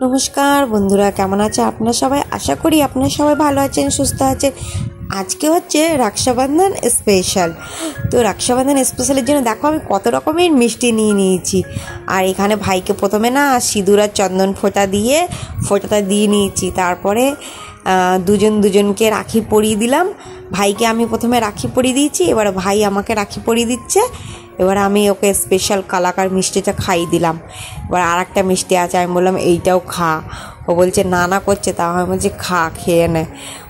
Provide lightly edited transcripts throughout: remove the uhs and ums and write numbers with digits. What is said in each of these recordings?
নমস্কার বন্ধুরা, কেমন আছে আপনারা সবাই? আশা করি আপনারা সবাই ভালো আছেন, সুস্থ আছেন। আজকে হচ্ছে রক্ষাবন্ধন স্পেশাল। তো রক্ষাবন্ধন স্পেশালের জন্য দেখো আমি কত রকমের মিষ্টি নিয়ে নিয়েছি। আর এখানে ভাইকে প্রথমে না সিঁদুর আর চন্দন ফোঁটাটা দিয়ে নিয়েছি। তারপরে দুজনকে রাখি পরিয়ে দিলাম। ভাইকে আমি প্রথমে রাখি পরিয়ে দিয়েছি, এবার ভাই আমাকে রাখি পরিয়ে দিচ্ছে। এবার আমি ওকে স্পেশাল কালাকার মিষ্টিটা খাইয়ে দিলাম। এবার আর একটা মিষ্টি আছে, আমি বললাম এইটাও খা। ও বলছে না করছে, তা আমি বলছি খেয়ে নে।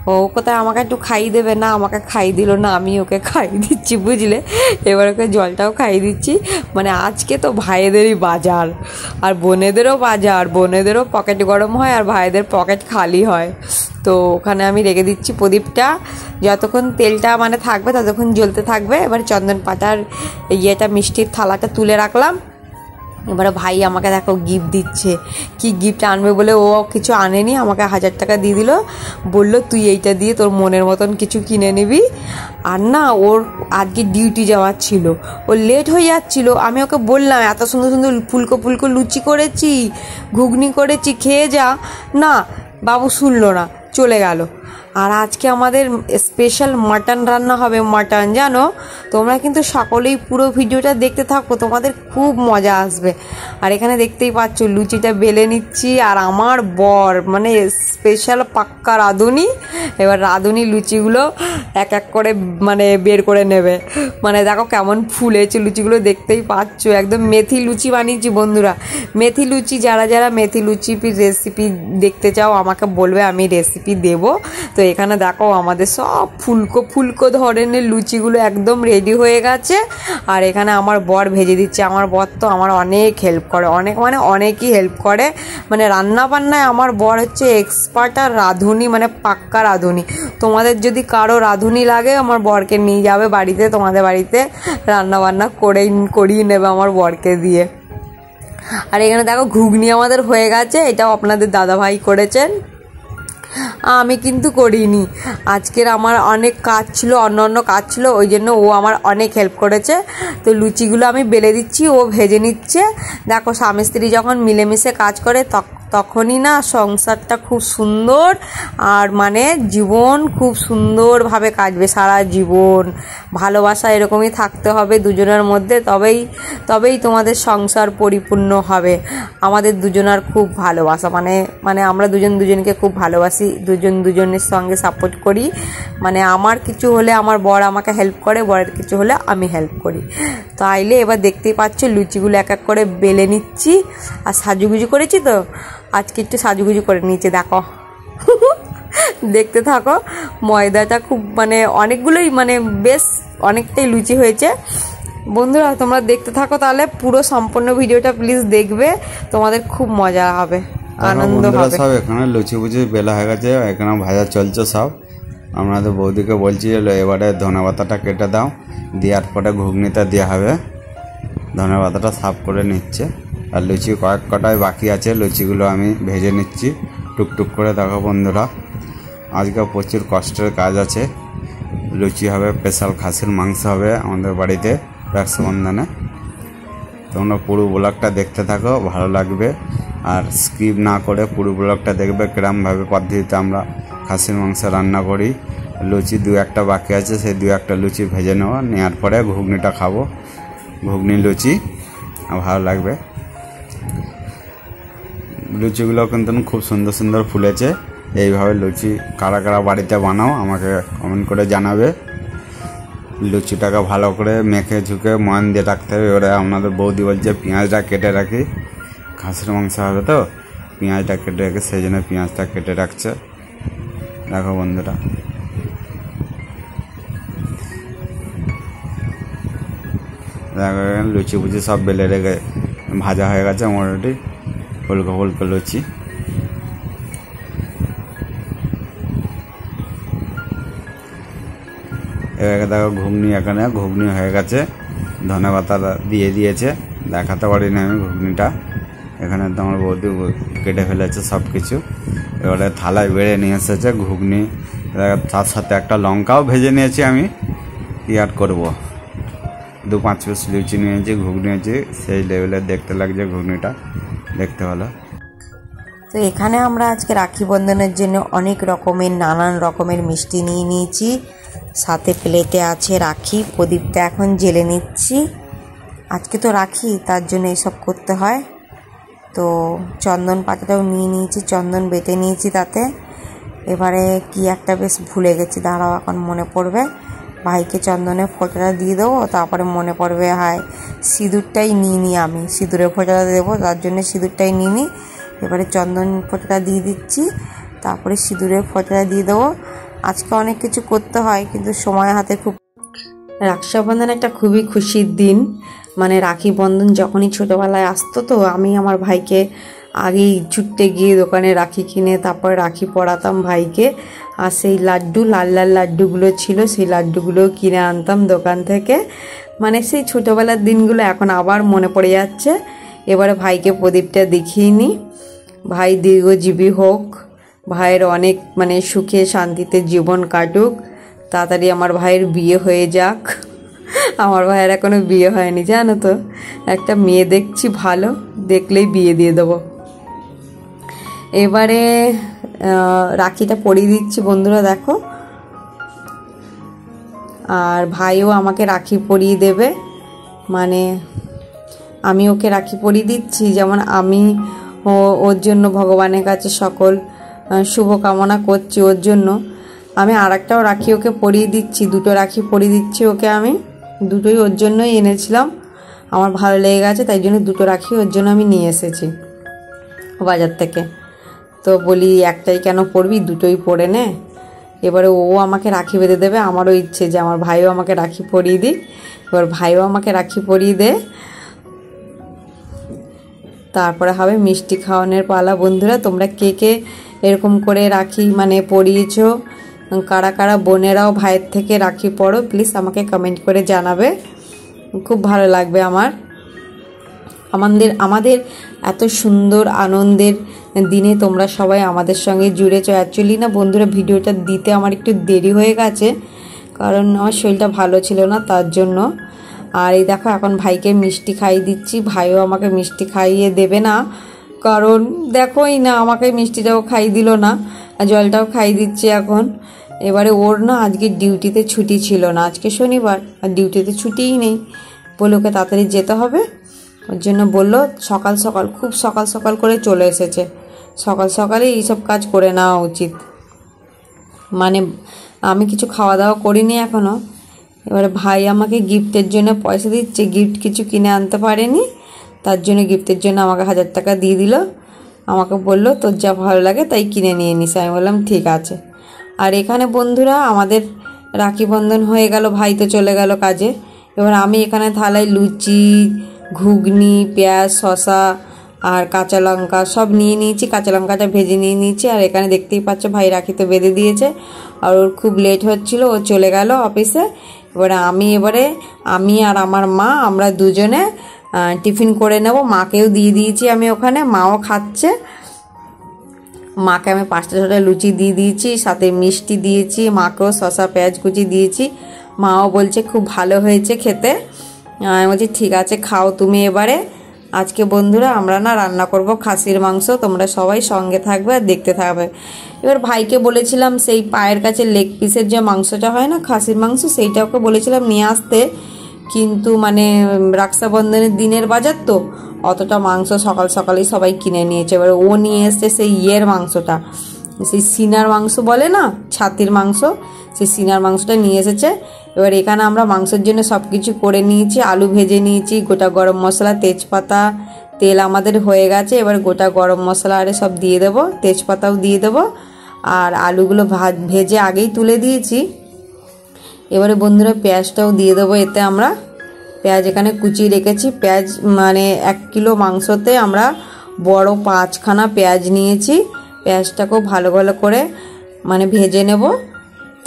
ও কোথায় আমাকে একটু খাইয়ে দেবে না, আমাকে খাইয়ে দিল না, আমি ওকে খাইয়ে দিচ্ছি, বুঝলে। এবার ওকে জলটাও খাইয়ে দিচ্ছি। মানে আজকে তো ভাইদেরই বাজার আর বোনেদেরও বাজার, বোনেদেরও পকেট গরম হয় আর ভাইদের পকেট খালি হয়। তো ওখানে আমি রেখে দিচ্ছি প্রদীপটা, যতক্ষণ তেলটা মানে থাকবে ততক্ষণ জ্বলতে থাকবে। এবার চন্দন পাতার মিষ্টির থালাটা তুলে রাখলাম। এবারে ভাই আমাকে দেখো গিফট দিচ্ছে। কি গিফট আনবে বলে ও কিছু আনেনি, আমাকে 1000 টাকা দিয়ে দিল। বললো তুই এইটা দিয়ে তোর মনের মতন কিছু কিনে নিবি। আর না, ওর আজকে ডিউটি যাওয়ার ছিল, ও লেট হয়ে যাচ্ছিল। আমি ওকে বললাম এত সুন্দর সুন্দর ফুলকো লুচি করেছি, ঘুগনি করেছি, খেয়ে যা। না, বাবু শুনলো না, চলে গেল। আর আজকে আমাদের স্পেশাল মাটন রান্না হবে। মাটন জানো, তোমরা কিন্তু সকলেই পুরো ভিডিওটা দেখতে থাকো, তোমাদের খুব মজা আসবে। আর এখানে দেখতেই পাচ্ছ লুচিটা বেলে নিচ্ছি। আর আমার বর মানে স্পেশাল পাক্কা রাঁধুনি, এবার রাঁধুনি লুচিগুলো এক এক করে মানে বের করে নেবে। মানে দেখো কেমন ফুলেছে লুচিগুলো, দেখতেই পাচ্ছ। একদম মেথি লুচি বানিয়েছি বন্ধুরা, মেথি লুচি। যারা মেথি লুচি রেসিপি দেখতে চাও আমাকে বলবে, আমি রেসিপি দেবো। তো এখানে দেখো আমাদের সব ফুলকো ধরনের লুচিগুলো একদম রেডি হয়ে গেছে। আর এখানে আমার বর ভেজে দিচ্ছে। আমার বর তো আমার অনেক হেল্প করে, অনেকই হেল্প করে। মানে রান্না বান্নায় আমার বর হচ্ছে এক্সপার্ট আর রাঁধুনি, মানে পাক্কা রাঁধুনি। তোমাদের যদি কারো রাঁধুনি লাগে আমার বরকে নিয়ে যাবে বাড়িতে, তোমাদের বাড়িতে রান্না বান্না করিয়ে নেবে আমার বরকে দিয়ে। আর এখানে দেখো ঘুগনি আমাদের হয়ে গেছে, এটাও আপনাদের দাদাভাই করেছেন, আমি কিন্তু করিনি। আজকের আমার অনেক কাজ ছিল, অন্য কাজ ছিল, ওই জন্য ও আমার অনেক হেল্প করেছে। তো লুচিগুলো আমি বেলে দিচ্ছি, ও ভেজে নিচ্ছে। দেখো স্বামী স্ত্রী যখন মিলেমিশে কাজ করে তখনই না সংসারটা খুব সুন্দর, আর মানে জীবন খুব সুন্দরভাবে কাটবে সারা জীবন। ভালোবাসা এরকমই থাকতে হবে দুজনের মধ্যে, তবেই তোমাদের সংসার পরিপূর্ণ হবে। আমাদের দুজনার খুব ভালোবাসা, মানে আমরা দুজনকে খুব ভালোবাসি, দুজনের সঙ্গে সাপোর্ট করি। মানে আমার কিছু হলে আমার বর আমাকে হেল্প করে, বরের কিছু হলে আমি হেল্প করি। তো আইলে এবার দেখতেই পাচ্ছ লুচিগুলো এক এক করে বেলে নিচ্ছি। আর সাজুগুজু করেছি, তো আজকে একটু সাজুগুজু করে নিয়েছি, দেখো দেখতে থাকো। ময়দাটা খুব মানে অনেকগুলোই, মানে বেশ অনেকটাই লুচি হয়েছে। বন্ধুরা তোমরা দেখতে থাকো, তাহলে পুরো সম্পূর্ণ ভিডিওটা প্লিজ দেখবে, তোমাদের খুব মজা হবে, আনন্দ হবে। সব এখানে লুচি বুচি বেলা হয়ে গেছে, এখানে ভাজা চলছে সব। আমাদের বৌদিকে বলছি এবারে ধনেপাতাটা কেটে দাও, দেওয়ার পরে ঘুগনিটা দেওয়া হবে। ধনেপাতাটা সাফ করে নিচ্ছে। আর লুচি কয়েক কটায় বাকি আছে, লুচিগুলো আমি ভেজে নিচ্ছি টুকটুক করে। দেখো বন্ধুরা আজকে প্রচুর কষ্টের কাজ আছে। লুচি হবে, স্পেশাল খাসির মাংস হবে আমাদের বাড়িতে রক্ষাবন্ধনে। তোমরা পুরো ব্লগটা দেখতে থাকো, ভালো লাগবে। আর স্কিপ না করে পুরো ব্লগটা দেখবে, কিরমভাবে পদ্ধতিতে আমরা খাসির মাংস রান্না করি। লুচি 2-1টা বাকি আছে, সেই 2-1টা লুচি ভেজে নেওয়ার পরে ঘুগনিটা খাবো, ঘুগনি লুচি ভালো লাগবে। লুচিগুলো কিন্তু খুব সুন্দর সুন্দর ফুলেছে। এইভাবে লুচি কারা বাড়িতে বানাও আমাকে কমেন্ট করে জানাবে। লুচিটাকে ভালো করে মেখে ঝুঁকে ময়ান দিয়ে রাখতে হবে। এবারে আপনাদের বৌদি বলছে পেঁয়াজটা কেটে রাখি, খাসির মাংস হবে তো পেঁয়াজটা কেটে রাখি, সেই জন্য পেঁয়াজটা কেটে রাখছে। দেখো বন্ধুরা দেখো লুচি বুচি সব বেলে রেখে ভাজা হয়ে গেছে মোটামুটি, ফুলকো লুচি। এবার দেখো এখানে ঘুগনি হয়ে গেছে, ধনেপাতা দিয়ে দিয়েছে, দেখাতে পারিনি আমি ঘুগনিটা। এখানে তো আমার বৌদি কেটে ফেলেছে সব কিছু। এবারে থালায় বেড়ে নিয়ে এসেছে ঘুগনি, তার সাথে একটা লঙ্কাও ভেজে নিয়েছি আমি। কি আর করবো, 2-5 পিস লুচি নিয়েছি, ঘুগনি নিয়েছি, সেই লেভেলে দেখতে লাগছে ঘুগনিটা, দেখতে ভালো। তো এখানে আমরা আজকে রাখি বন্ধনের জন্য অনেক রকমের নানান রকমের মিষ্টি নিয়ে নিয়েছি, সাথে প্লেটে আছে রাখি। প্রদীপটা এখন জেলে নিচ্ছি, আজকে তো রাখি তার জন্য এসব করতে হয়। তো চন্দন পাতাটাও নিয়ে নিয়েছি, চন্দন বেটে নিয়েছি তাতে। এবারে কি একটা বেশ ভুলে গেছি, দাঁড়াও এখন মনে পড়বে। ভাইকে চন্দনের ফোঁটাটা দিয়ে দেবো, তারপরে মনে পড়বে হায় সিঁদুরটাই নিয়ে নিই, আমি সিঁদুরের ফোঁটাটা দেবো, তার জন্য সিঁদুরটাই নিয়ে নিই। এবারে চন্দন ফোঁটাটা দিয়ে দিচ্ছি, তারপরে সিঁদুরের ফোঁটাটা দিয়ে দেবো। আজকে অনেক কিছু করতে হয় কিন্তু সময় হাতে খুব। রক্ষাবন্ধন একটা খুবই খুশির দিন, মানে রাখি বন্ধন যখনই ছোটোবেলায় আসতো তো আমি আমার ভাইকে আগেই ছুটতে গিয়ে দোকানে রাখি কিনে তারপর রাখি পরাতাম ভাইকে। আর সেই লাড্ডু লাল লাল লাড্ডুগুলো ছিল, সেই লাড্ডুগুলো কিনে আনতাম দোকান থেকে। মানে সেই ছোটোবেলার দিনগুলো এখন আবার মনে পড়ে যাচ্ছে। এবারে ভাইকে প্রদীপটা দেখিয়ে নিই। ভাই দীর্ঘজীবী হোক, ভাইয়ের অনেক মানে সুখে শান্তিতে জীবন কাটুক, তাড়াতাড়ি আমার ভাইয়ের বিয়ে হয়ে যাক। আমার ভাইয়ের এখনও বিয়ে হয়নি জানো তো, একটা মেয়ে দেখছি ভালো, দেখলেই বিয়ে দিয়ে দেবো। এবারে রাখিটা পরিয়ে দিচ্ছি বন্ধুরা দেখো, আর ভাইও আমাকে রাখি পরিয়ে দেবে। মানে আমি ওকে রাখি পরিয়ে দিচ্ছি, যেমন আমি ওর জন্য ভগবানের কাছে সকল শুভকামনা করছি ওর জন্য। আমি আর একটাও রাখি ওকে পরিয়ে দিচ্ছি, দুটো রাখি পরিয়ে দিচ্ছি ওকে। আমি দুটোই ওর জন্যই এনেছিলাম, আমার ভালো লেগে গেছে তাই জন্য দুটো রাখি ওর জন্য আমি নিয়ে এসেছি বাজার থেকে। তো বলি একটাই কেন পরবি, দুটোই পরে নে। এবারে ও আমাকে রাখি বেঁধে দেবে, আমারও ইচ্ছে যে আমার ভাইও আমাকে রাখি পরিয়ে দিক। এবার ভাইও আমাকে রাখি পরিয়ে দে, তারপরে হবে মিষ্টি খাওয়ানোর পালা। বন্ধুরা তোমরা কে কে এরকম করে রাখি মানে পরিয়েছো, কারা কারা বোনেরাও ভাইয়ের থেকে রাখি পরো, প্লিজ আমাকে কমেন্ট করে জানাবে, খুব ভালো লাগবে আমাদের এত সুন্দর আনন্দের দিনে তোমরা সবাই আমাদের সঙ্গে জুড়েছো। অ্যাকচুয়ালি না বন্ধুরা ভিডিওটা দিতে আমার একটু দেরি হয়ে গেছে, কারণ আমার শরীরটা ভালো ছিল না তার জন্য। আর এই দেখো এখন ভাইকে মিষ্টি খাইয়ে দিচ্ছি, ভাইও আমাকে মিষ্টি খাইয়ে দেবে না, কারণ দেখোই না আমাকে মিষ্টিটাও খাইয়ে দিল না, জলটাও খাইয়ে দিচ্ছি এখন। এবারে ওর না আজকে ডিউটিতে ছুটি ছিল না, আজকে শনিবার আর ডিউটিতে ছুটিই নেই, বলে ওকে তাড়াতাড়ি যেতে হবে। ওর জন্য বললো সকাল সকাল, খুব সকাল সকাল করে চলে এসেছে। সকাল সকালে এইসব কাজ করে নেওয়া উচিত। মানে আমি কিছু খাওয়া দাওয়া করিনি এখনও। এবারে ভাই আমাকে গিফটের জন্য পয়সা দিচ্ছে, গিফট কিছু কিনে আনতে পারেনি, তার জন্য গিফটের জন্য আমাকে 1000 টাকা দিয়ে দিল। আমাকে বলল তোর যা ভালো লাগে তাই কিনে নিয়ে নিস। আমি বললাম ঠিক আছে। আর এখানে বন্ধুরা আমাদের রাখি বন্ধন হয়ে গেল, ভাই তো চলে গেল কাজে। এবার আমি এখানে থালায় লুচি, ঘুগনি, পেঁয়াজ, শসা আর কাঁচা লঙ্কা সব নিয়ে নিয়েছি, কাঁচা লঙ্কাটা ভেজে নিয়ে নিয়েছি। আর এখানে দেখতেই পাচ্ছ ভাই রাখি তো বেঁধে দিয়েছে, আর ওর খুব লেট হচ্ছিল, ও চলে গেল অফিসে। এবারে আমি আর আমার মা আমরা দুজনে টিফিন করে নেব। মাকেও দিয়ে দিয়েছি আমি ওখানে, মাও খাচ্ছে। মাকে আমি 5টা 6টা লুচি দিয়ে দিয়েছি, সাথে মিষ্টি দিয়েছি, মাকেও শসা পেঁয়াজ কুচি দিয়েছি। মাও বলছে খুব ভালো হয়েছে খেতে। আমি বলছি ঠিক আছে খাও তুমি। এবারে আজকে বন্ধুরা আমরা না রান্না করব খাসির মাংস, তোমরা সবাই সঙ্গে থাকবে আর দেখতে থাকবে। এবার ভাইকে বলেছিলাম সেই পায়ের কাছে লেগ পিসের যে মাংসটা হয় না খাসির মাংস, সেইটা ওকে বলেছিলাম নিয়ে আসতে, কিন্তু মানে রক্ষাবন্ধনের দিনের বাজার তো অতটা মাংস সকাল সকালেই সবাই কিনে নিয়েছে। এবার ও নিয়ে এসছে সেই মাংসটা, সেই সিনার মাংস বলে না, ছাতির মাংস, সেই সিনার মাংসটা নিয়ে এসেছে। এবার এখানে আমরা মাংসের জন্য সব কিছু করে নিয়েছি, আলু ভেজে নিয়েছি, গোটা গরম মশলা, তেজপাতা, তেল আমাদের হয়ে গেছে। এবার গোটা গরম মশলা আরে সব দিয়ে দেবো, তেজপাতাও দিয়ে দেবো, আর আলুগুলো ভেজে আগেই তুলে দিয়েছি। এবারে বন্ধুরা পেঁয়াজটাও দিয়ে দেবো এতে। আমরা পেঁয়াজ এখানে কুচিয়ে রেখেছি, পেঁয়াজ মানে 1 কিলো মাংসতে আমরা বড় 5খানা পেঁয়াজ নিয়েছি। পেঁয়াজটাকেও ভালো ভালো করে মানে ভেজে নেব।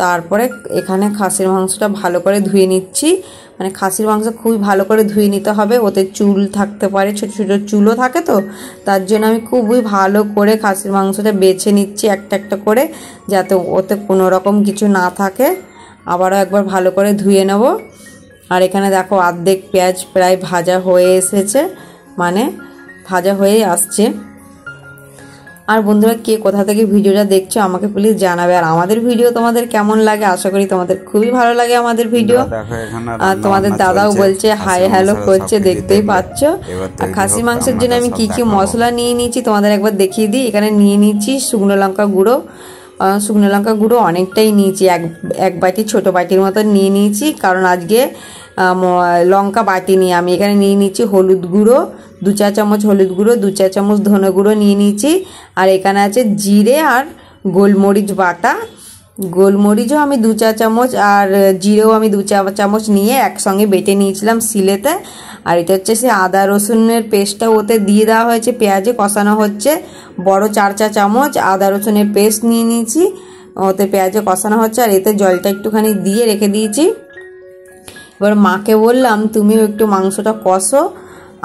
তারপরে এখানে খাসির মাংসটা ভালো করে ধুয়ে নিচ্ছি। মানে খাসির মাংস খুবই ভালো করে ধুয়ে নিতে হবে, ওতে চুল থাকতে পারে, ছোটো ছোটো চুলও থাকে, তো তার জন্য আমি খুবই ভালো করে খাসির মাংসটা বেছে নিচ্ছি একটা একটা করে, যাতে ওতে কোনো রকম কিছু না থাকে। আবারও একবার ভালো করে ধুয়ে নেব। আর এখানে দেখো অর্ধেক পেঁয়াজ প্রায় ভাজা হয়ে এসেছে, মানে ভাজা হয়ে আসছে। আর বন্ধুরা কে কোথা থেকে ভিডিওটা দেখছো আমাকে প্লিজ জানাবে। আর আমাদের ভিডিও তোমাদের কেমন লাগে, আশা করি তোমাদের খুবই ভালো লাগে আমাদের ভিডিও। আর তোমাদের দাদাও বলছে হাই হ্যালো করছে, দেখতেই পাচ্ছ। আর খাসি মাংসের জন্য আমি কি কি মশলা নিয়ে নিয়েছি তোমাদের একবার দেখিয়ে দিই। এখানে নিয়ে নিয়েছি শুকনো লঙ্কা গুঁড়ো, শুকনো লঙ্কা গুঁড়ো অনেকটাই নিয়েছি, এক বাটি ছোটো বাটির মতো নিয়ে নিয়েছি, কারণ আজকে লঙ্কা বাটিনি আমি। এখানে নিয়ে নিয়েছি হলুদ গুঁড়ো 2 চা চামচ, হলুদ গুঁড়ো 2 চা চামচ, ধনে গুঁড়ো নিয়ে নিয়েছি। আর এখানে আছে জিরে আর গোলমরিচ বাটা, গোলমরিচও আমি 2 চা চামচ আর জিরেও আমি 2 চা চামচ নিয়ে একসঙ্গে বেটে নিয়েছিলাম শিলেতে। আর এটা হচ্ছে সে আদা রসুনের পেস্টটা ওতে দিয়ে দেওয়া হয়েছে, পেঁয়াজে কষানো হচ্ছে। বড় 4 চা চামচ আদা রসুনের পেস্ট নিয়ে নিয়েছি, ওতে পেঁয়াজে কষানো হচ্ছে। আর এতে জলটা একটুখানি দিয়ে রেখে দিয়েছি। এবার মাকে বললাম তুমিও একটু মাংসটা কষো,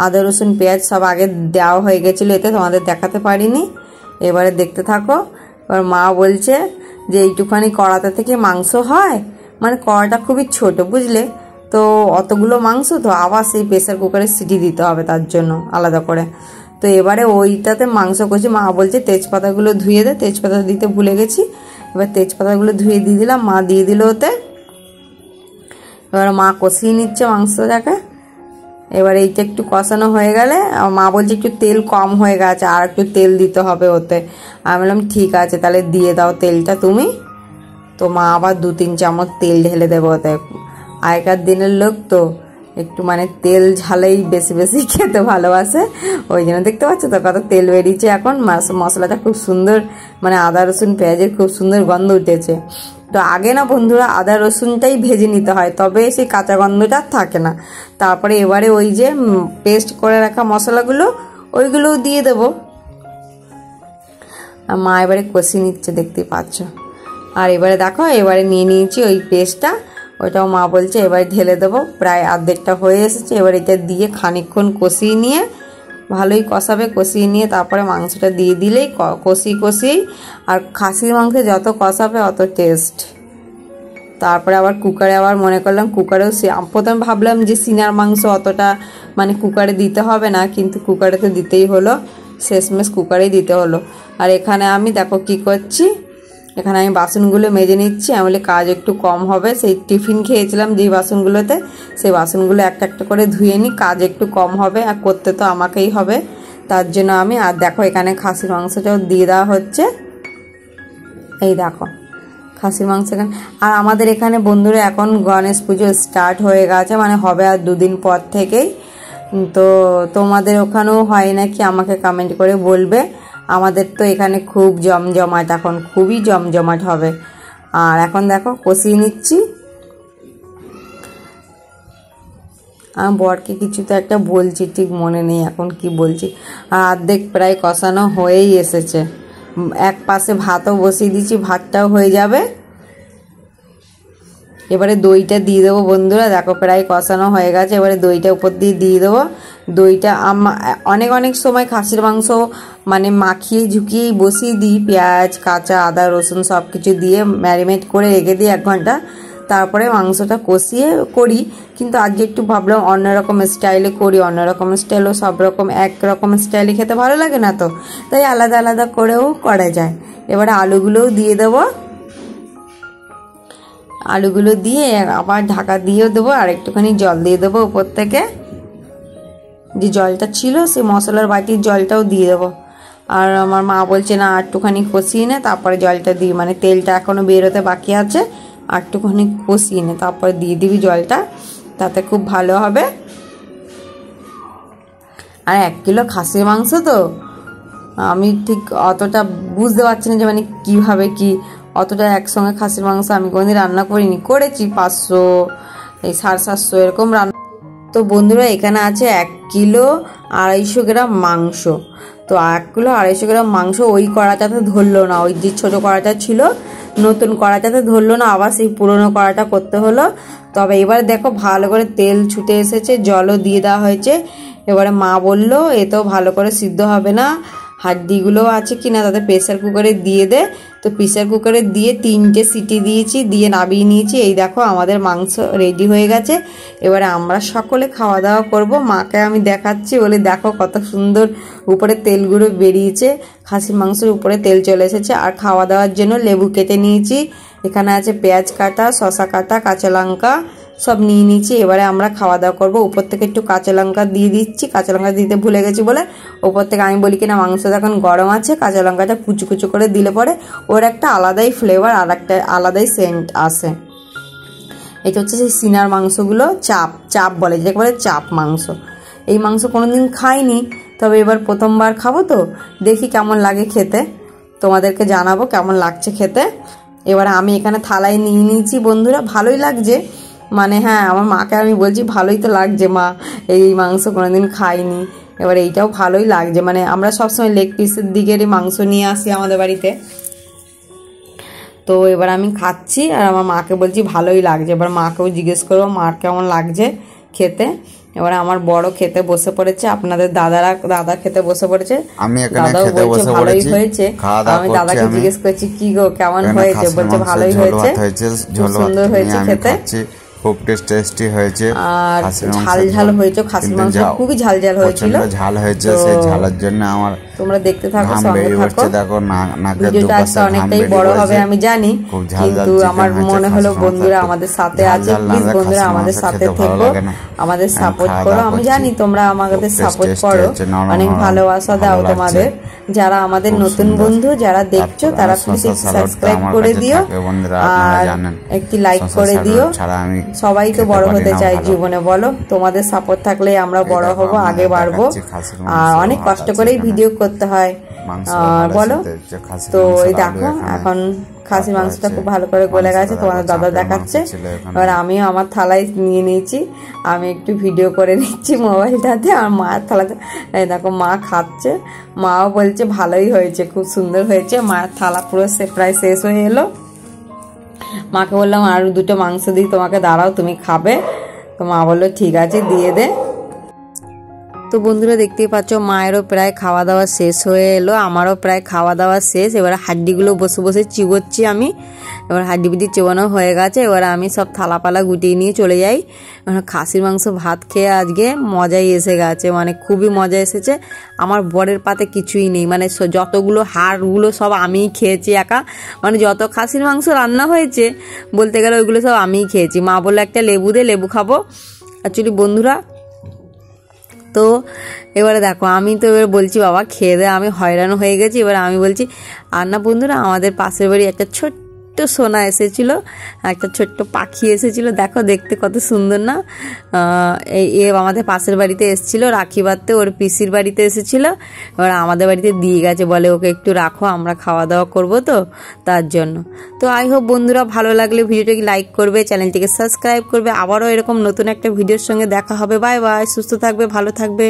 আদা রসুন পেঁয়াজ সব আগে দেওয়া হয়ে গেছিলো এতে, তোমাদের দেখাতে পারিনি। এবারে দেখতে থাকো। এবার মা বলছে যে এইটুখানি কড়াতে থেকে মাংস হয়, মানে কড়াটা খুবই ছোট বুঝলে, তো অতগুলো মাংস তো আবার সেই প্রেসার কুকারে সিটি দিতে হবে তার জন্য আলাদা করে। তো এবারে ওইটাতে মাংস করছি। মা বলছে তেজপাতাগুলো ধুয়ে দে, তেজপাতা দিতে ভুলে গেছি। এবার তেজপাতাগুলো ধুয়ে দিয়ে দিলাম, মা দিয়ে দিল ওতে। এবার মা কষিয়ে নিচ্ছে মাংসটাকে। এবার এইটা একটু কষানো হয়ে গেলে মা বলছে একটু তেল কম হয়ে গেছে, আর একটু তেল দিতে হবে ওতে। আমি বললাম ঠিক আছে তাহলে দিয়ে দাও তেলটা তুমি। তো মা আবার 2-3 চামচ তেল ঢেলে দেবো ওতে। আগেকার দিনের লোক তো একটু মানে তেল ঝালেই বেশি বেশি খেতে ভালোবাসে, ওই জন্য দেখতে পাচ্ছ তো কত তেল বেরিয়েছে এখন। মশলাটা খুব সুন্দর, মানে আদা রসুন পেঁয়াজের খুব সুন্দর গন্ধ উঠেছে। তো আগে না বন্ধুরা আদা রসুনটাই ভেজে নিতে হয়, তবে সেই কাঁচা গন্ধটা থাকে না। তারপরে এবারে ওই যে পেস্ট করে রাখা মশলাগুলো ওইগুলোও দিয়ে দেবো। আর মা এবারে কষিয়ে নিচ্ছে দেখতেই পাচ্ছ। আর এবারে দেখো এবারে নিয়ে নিয়েছি ওই পেস্টটা, ওইটাও মা বলছে এবারে ঢেলে দেবো। প্রায় অর্ধেকটা হয়ে এসেছে। এবার এটা দিয়ে খানিকক্ষণ কষিয়ে নিয়ে, ভালোই কষাবে, কষিয়ে নিয়ে তারপরে মাংসটা দিয়ে দিলেই কষিয়েই। আর খাসির মাংসে যত কষাবে অত টেস্ট। তারপরে আবার কুকারে আবার মনে করলাম কুকারেও, প্রথমে ভাবলাম যে সিনার মাংস অতটা মানে কুকারে দিতে হবে না, কিন্তু কুকারে তো দিতেই হলো, শেষমেশ কুকারেই দিতে হলো। আর এখানে আমি দেখো কি করছি, এখানে আমি বাসনগুলো মেজে নিচ্ছি। আমি বলি কাজ একটু কম হবে, সেই টিফিন খেয়েছিলাম যেই বাসনগুলোতে, সেই বাসনগুলো একটা একটা করে ধুয়ে নিই, কাজ একটু কম হবে। আর করতে তো আমাকেই হবে, তার জন্য আমি। আর দেখো এখানে খাসির মাংসটাও দিয়ে দেওয়া হচ্ছে, এই দেখো খাসির মাংস এখানে। আর আমাদের এখানে বন্ধুরা এখন গণেশ পুজো স্টার্ট হয়ে গেছে, মানে হবে আর 2 দিন পর থেকেই। তো তোমাদের ওখানেও হয় নাকি আমাকে কমেন্ট করে বলবে। আমাদের তো এখানে খুব জমজমাট, এখন খুবই জমজমাট হবে। আর এখন দেখো কষিয়ে নিচ্ছি। আমি বরকে কিছু তো একটা বলছি, ঠিক মনে নেই এখন কি বলছি। আর অর্ধেক প্রায় কষানো হয়েই এসেছে। এক পাশে ভাতও বসিয়ে দিচ্ছি, ভাতটাও হয়ে যাবে। এবারে দইটা দিয়ে দেবো বন্ধুরা, দেখো প্রায় কষানো হয়ে গেছে। এবারে দইটা উপর দিয়ে দেবো। দইটা অনেক সময় খাসির মাংস মানে মাখিয়ে ঝুঁকিয়েই বসিয়ে দিই, পেঁয়াজ কাঁচা আদা রসুন সব কিছু দিয়ে ম্যারিনেট করে রেখে দিই 1 ঘন্টা, তারপরে মাংসটা কষিয়ে করি। কিন্তু আজকে একটু ভাবলাম অন্যরকম স্টাইলে করি, অন্যরকম স্টাইলও সব রকম একরকম স্টাইলে খেতে ভালো লাগে না, তো তাই আলাদা আলাদা করেও করা যায়। এবারে আলুগুলোও দিয়ে দেবো, আলুগুলো দিয়ে আবার ঢাকা দিয়েও দেবো, আর একটুখানি জল দিয়ে দেবো উপর থেকে, যে জলটা ছিল সেই মশলার বাটির জলটাও দিয়ে দেবো। আর আমার মা বলছে না একটুখানি কষিয়ে নে তারপরে জলটা দিই, মানে তেলটা এখনও বেরোতে বাকি আছে, আর একটুখানি কষিয়ে নে তারপরে দিয়ে দিবি জলটা, তাতে খুব ভালো হবে। আর 1 কিলো খাসির মাংস তো আমি ঠিক অতটা বুঝতে পারছি না যে মানে কীভাবে কি অতটা একসঙ্গে খাসির মাংস আমি কোনোদিন রান্না করিনি, করেছি 500 এই 750 এরকম রান্না। তো বন্ধুরা এখানে আছে 1 কিলো 250 গ্রাম মাংস। তো 1 কিলো 250 গ্রাম মাংস ওই কড়াটাতে ধরলো না, ওই যে ছোটো কড়াটা ছিল নতুন কড়াটাতে ধরলো না, আবার সেই পুরনো কড়াটা করতে হলো। তবে এবার দেখো ভালো করে তেল ছুটে এসেছে, জলও দিয়ে দেওয়া হয়েছে। এবারে মা বলল এতেও ভালো করে সিদ্ধ হবে না, হাড্ডিগুলো আছে কি না তাদের প্রেসার কুকারে দিয়ে দে। তো প্রেসার কুকারে দিয়ে 3টে সিটি দিয়েছি, দিয়ে নামিয়ে নিয়েছি। এই দেখো আমাদের মাংস রেডি হয়ে গেছে। এবারে আমরা সকলে খাওয়া দাওয়া করব। মাকে আমি দেখাচ্ছি, বলে দেখো কত সুন্দর উপরে তেলগুলো বেরিয়েছে, খাসির মাংসের উপরে তেল চলে এসেছে। আর খাওয়া দাওয়ার জন্য লেবু কেটে নিয়েছি, এখানে আছে পেঁয়াজ কাটা, শসা কাটা, কাঁচা লঙ্কা সব নিয়ে নিয়েছি। এবারে আমরা খাওয়া দাওয়া করবো। উপর থেকে একটু কাঁচা লঙ্কা দিয়ে দিচ্ছি, কাঁচা লঙ্কা দিতে ভুলে গেছি বলে উপর থেকে আমি বলি কিনা মাংসটা এখন গরম আছে, কাঁচা লঙ্কাটা কুচু কুচু করে দিলে পরে ওর একটা আলাদাই ফ্লেভার আর একটা আলাদাই সেন্ট আসে। এটা হচ্ছে সেই সিনার মাংসগুলো, চাপ বলে, যেটাকে বলে চাপ মাংস। এই মাংস কোনোদিন খাইনি, তবে এবার প্রথমবার খাবো, তো দেখি কেমন লাগে খেতে, তোমাদেরকে জানাবো কেমন লাগছে খেতে। এবার আমি এখানে থালায় নিয়ে নিয়েছি বন্ধুরা, ভালোই লাগছে, মানে হ্যাঁ আমার মাকে আমি বলছি ভালোই তো লাগছে মা, এই মাংস কোনোদিন খাইনি। এবার এইটাও ভালোই লাগছে, মানে আমরা সবসময় লেগ পিসের দিকেরই মাংস নিয়ে আসি আমাদের বাড়িতে। তো এবার আমি খাচ্ছি আর আমার মাকে বলছি ভালোই লাগছে। এবার মাকেও জিজ্ঞেস করবো মার কেমন লাগছে খেতে। এবারে আমার বড় খেতে বসে পড়েছে, আপনাদের দাদা খেতে বসে পড়েছে। দাদাও বলছে ভালোই হয়েছে। আমি দাদাকে জিজ্ঞেস করছি কি গো কেমন হয়েছে, বলছে ভালোই হয়েছে, খুব সুন্দর হয়েছে খেতে, খুব টেস্টি হয়েছে। আর ঝাল হয়েছে, খাসির মাংস খুবই ঝাল হয়েছিল, ঝাল হয়েছে। সেই ঝালের জন্য আমার তোমরা দেখতে থাকো, সঙ্গে থাকো। ভিডিওটা আজকে অনেকটাই বড় হবে আমি জানি, কিন্তু আমার মনে হলো বন্ধুরা আমাদের সাথে আছে, প্লিজ বন্ধুরা আমাদের সাথে থেকো, আমাদের সাপোর্ট করো। আমি জানি তোমরা আমাদের সাপোর্ট করো, অনেক ভালোবাসা দাও তোমাদের। যারা আমাদের নতুন বন্ধু যারা দেখছো তারা প্লিজ সাবস্ক্রাইব করে দিও আর একটি লাইক করে দিও। সবাই তো বড় হতে চায় জীবনে, বলো তোমাদের সাপোর্ট থাকলে আমরা বড় হব, আগে বাড়বো। আর অনেক কষ্ট করেই ভিডিও করতে হয় বলো। তো এই দেখো এখন খাসির মাংসটা খুব ভালো করে গলে গেছে, তোমাদের দাদা দেখাচ্ছে। এবার আমিও আমার থালায় নিয়ে নিয়েছি, আমি একটু ভিডিও করে নিচ্ছি মোবাইলটাতে। আর মায়ের থালাতে দেখো মা খাচ্ছে, মাও বলছে ভালোই হয়েছে, খুব সুন্দর হয়েছে। মায়ের থালা পুরো প্রায় শেষ হয়ে এলো। মাকে বললাম আর দুটো মাংস দিই তোমাকে, দাঁড়াও তুমি খাবে। তো মা বললো ঠিক আছে দিয়ে দে। তো বন্ধুরা দেখতেই পাচ্ছ মায়েরও প্রায় খাওয়া দাওয়া শেষ হয়ে এলো, আমারও প্রায় খাওয়া দাওয়া শেষ। এবার হাড্ডিগুলো বসে বসে চিবোচ্ছি আমি, এবার হাড্ডি বিডি চিবানো হয়ে গেছে। এবার আমি সব থালাপালা গুটিয়ে নিয়ে চলে যাই। খাসির মাংস ভাত খেয়ে আজকে মজাই এসে গেছে, মানে খুবই মজা এসেছে। আমার বরের পাতে কিছুই নেই, মানে যতগুলো হাড়গুলো সব আমিই খেয়েছি একা, মানে যত খাসির মাংস রান্না হয়েছে বলতে গেলে ওইগুলো সব আমিই খেয়েছি। মা বললো একটা লেবু দে, লেবু খাবো। অ্যাকচুয়ালি বন্ধুরা তো এবারে দেখো আমি তো এবার বলছি বাবা খেয়ে দে, আমি হয়রান হয়ে গেছি। এবার আমি বলছি আর না বন্ধুরা আমাদের পাশের বাড়ি একটা ছোট্ট সোনা এসেছিলো, একটা ছোট্ট পাখি এসেছিলো, দেখো দেখতে কত সুন্দর না। আমাদের পাশের বাড়িতে এসেছিলো রাখি বাঁধতে, ওর পিসির বাড়িতে এসেছিলো, এবার আমাদের বাড়িতে দিয়ে গেছে, বলে ওকে একটু রাখো আমরা খাওয়া দাওয়া করবো তো তার জন্য। তো আই হোপ বন্ধুরা ভালো লাগলে ভিডিওটাকে লাইক করবে, চ্যানেলটিকে সাবস্ক্রাইব করবে। আবারও এরকম নতুন একটা ভিডিওর সঙ্গে দেখা হবে। বাই বাই, সুস্থ থাকবে, ভালো থাকবে।